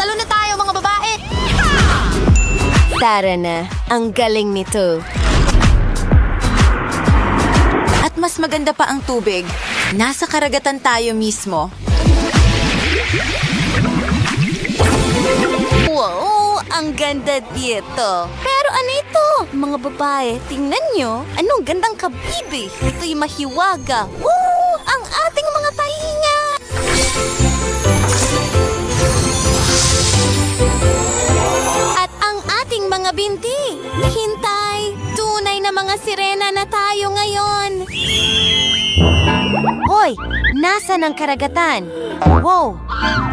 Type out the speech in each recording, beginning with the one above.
Talo na tayo, mga babae! Tara na, ang galing nito. At mas maganda pa ang tubig. Nasa karagatan tayo mismo. Wow, ang ganda dito. Pero ano ito? Mga babae, tingnan nyo. Anong gandang kabibi. Ito'y mahiwaga. Woo! Ang ating mga tainga! At ang ating mga binti. Hintay, tunay na mga sirena na tayo ngayon. Hoy, nasa ng karagatan? Wow,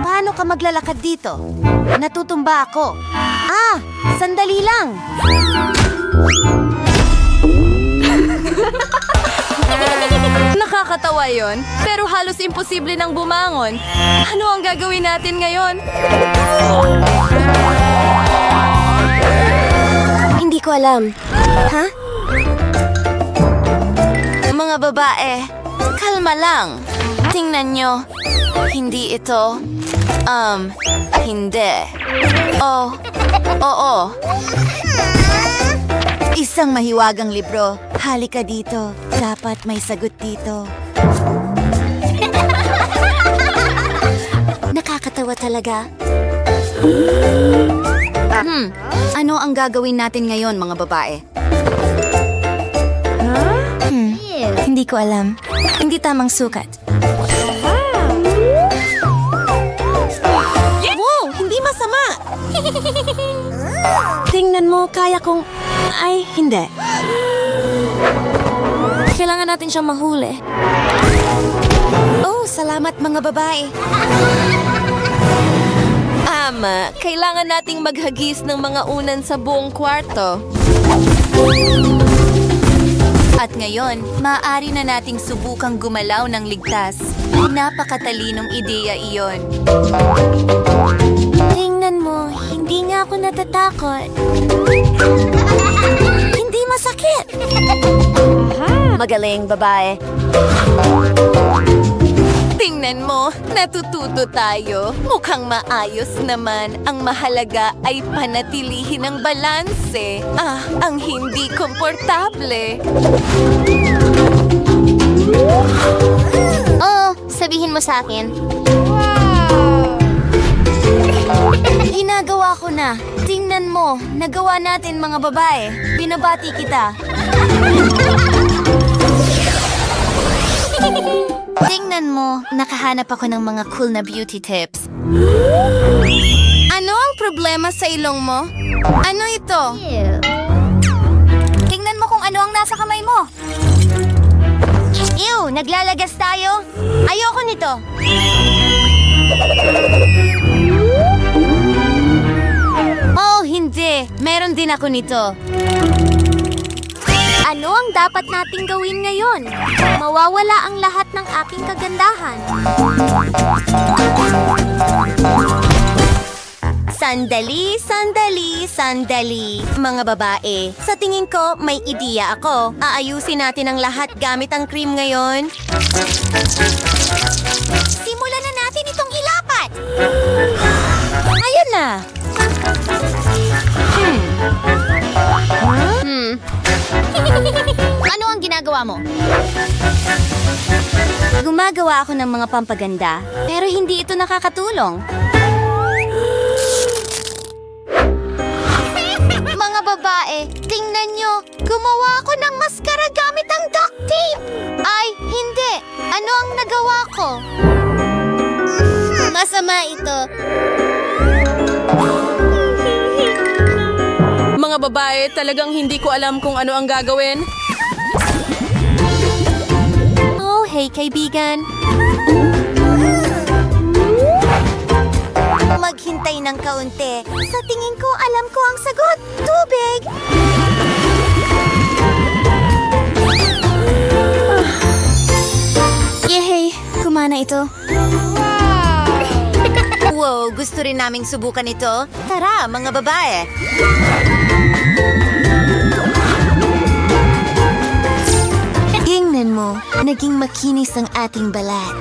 paano ka maglalakad dito? Natutumba ako. Sandali lang. Nakakatawa yon, pero halos imposible nang bumangon. Ano ang gagawin natin ngayon? Hindi ko alam. Ha? Mga babae, kalma lang. Tingnan nyo. Hindi ito. Hindi. Oh, oo. Isang mahiwagang libro. Halika dito. Dapat may sagot dito. Nakakatawa talaga. Ano ang gagawin natin ngayon, mga babae? Hindi ko alam. Hindi tamang sukat. Wow, hindi masama! Tingnan mo, kaya kong... Ay, hindi. Kailangan natin siyang mahuli. Oh, salamat mga babae. Ama, kailangan nating maghagis ng mga unan sa buong kwarto. At ngayon, maaari na nating subukang gumalaw ng ligtas. Napakatalinong ideya iyon. Tingnan mo, hindi nga ako natatakot. Hindi masakit. Magaling, babae. Tingnan mo, natututo tayo. Mukhang maayos naman. Ang mahalaga ay panatilihin ang balanse. Ang hindi komportable. Oh, sabihin mo sa akin. Ginagawa ko na. Tingnan mo, nagawa natin mga babae. Binabati kita. Tingnan mo, nakahanap ako ng mga cool na beauty tips. Ano ang problema sa ilong mo? Ano ito? Tingnan mo kung ano ang nasa kamay mo. Ew, naglalagas tayo. Ayoko nito. Oh, hindi. Meron din ako nito. Ano ang dapat nating gawin ngayon? Mawawala ang lahat ng aking kagandahan. Sandali, sandali, sandali. Mga babae, sa tingin ko may ideya ako. Aayusin natin ang lahat gamit ang cream ngayon. Simulan na natin itong ilapat. Ayun na. Ano ang ginagawa mo? Gumagawa ako ng mga pampaganda, pero hindi ito nakakatulong. Mga babae, tingnan nyo. Gumawa ako ng maskara gamit ang duct tape. Ay, hindi. Ano ang nagawa ko? Masama ito. Mga babae, talagang hindi ko alam kung ano ang gagawin. Oh, hey kaibigan. Maghintay ng kaunti. Sa tingin ko, alam ko ang sagot. Tubig! Yehey! Kumana ito. Wow, gusto rin naming subukan ito. Tara, mga babae. Tingnan mo, naging makinis ang ating balat.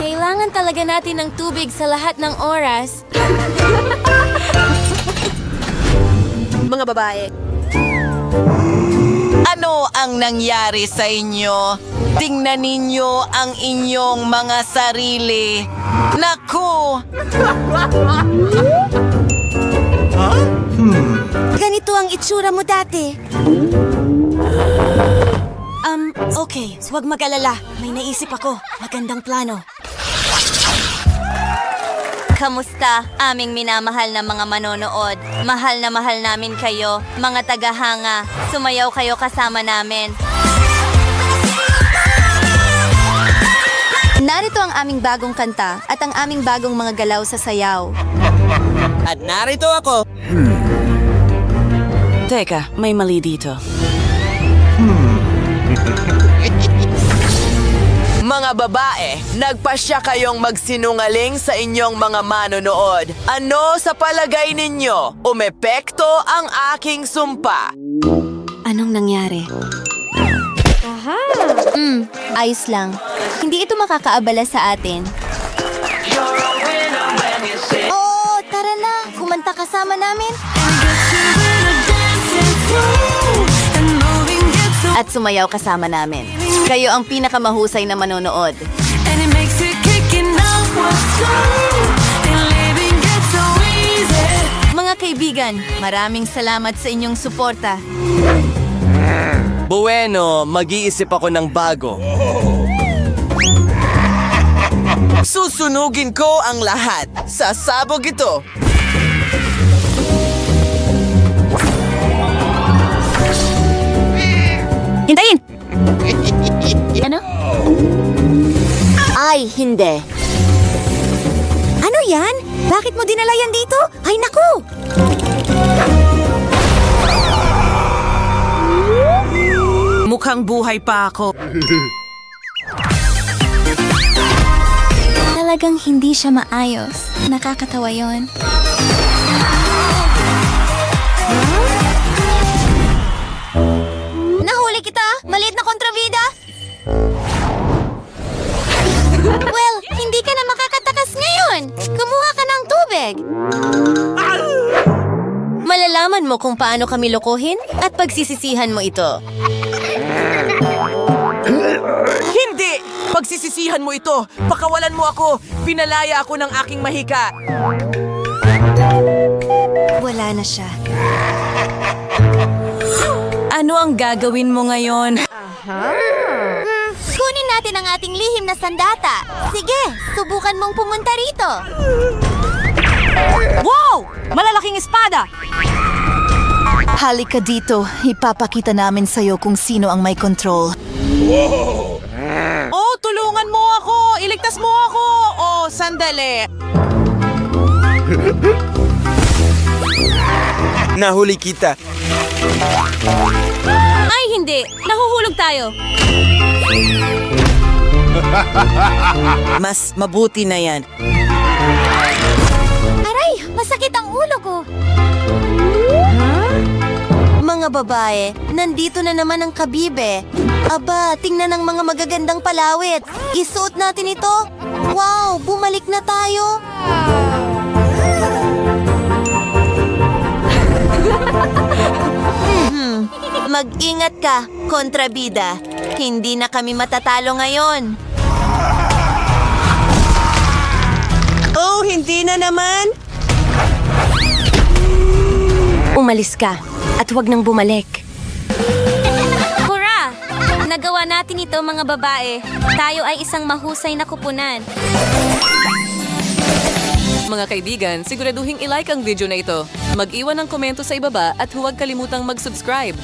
Kailangan talaga natin ng tubig sa lahat ng oras. Mga babae. Ano ang nangyari sa inyo? Tingnan ninyo ang inyong mga sarili. Naku! Ganito ang itsura mo dati. Okay. Huwag mag-alala. May naisip ako. Magandang plano. Kamusta, aming minamahal na mga manonood? Mahal na mahal namin kayo, mga tagahanga. Sumayaw kayo kasama namin. Narito ang aming bagong kanta at ang aming bagong mga galaw sa sayaw. At narito ako. Teka, may mali dito. Mga babae, nagpasya kayong magsinungaling sa inyong mga manonood. Ano sa palagay ninyo? Umepekto ang aking sumpa. Anong nangyari? Ayos lang. Hindi ito makakaabala sa atin. Oo, tara na. Kumanta kasama namin. At sumayaw kasama namin. Kayo ang pinakamahusay na manonood. Mga kaibigan, maraming salamat sa inyong suporta. Bueno, mag-iisip ako ng bago. Susunugin ko ang lahat. Sasabog ito. Hintayin! Ano? Ay, hindi. Ano yan? Bakit mo dinala yan dito? Ay, naku! Mukhang buhay pa ako. Talagang hindi siya maayos. Nakakatawa yon. Nahuli kita! Maliit na kontrabida! Well, hindi ka na makakatakas ngayon! Kumuha ka ng tubig! Malalaman mo kung paano kami lokohin at pagsisisihan mo ito. Hindi! Pagsisisihan mo ito. Pakawalan mo ako. Pinalaya ako ng aking mahika. Wala na siya. Ano ang gagawin mo ngayon? Kunin natin ang ating lihim na sandata. Sige, subukan mong pumunta rito. Wow! Malalaking espada! Halika dito. Ipapakita namin sa'yo kung sino ang may control. Oh, tulungan mo ako! Iligtas mo ako! Oh, sandali! Nahuli kita. Ay, hindi! Nahuhulog tayo! Mas mabuti na yan. Aray, masakit ang ulo ko. Mga babae, nandito na naman ang kabibe. Aba, tingnan ang mga magagandang palawit. Isuot natin ito. Wow, bumalik na tayo. Mag-ingat ka, kontrabida. Hindi na kami matatalo ngayon. Oh, hindi na naman! Umalis ka at huwag nang bumalik. Hurra! Nagawa natin ito, mga babae. Tayo ay isang mahusay na kupunan. Mga kaibigan, siguraduhin i-like ang video na ito. Mag-iwan ng komento sa ibaba at huwag kalimutang mag-subscribe.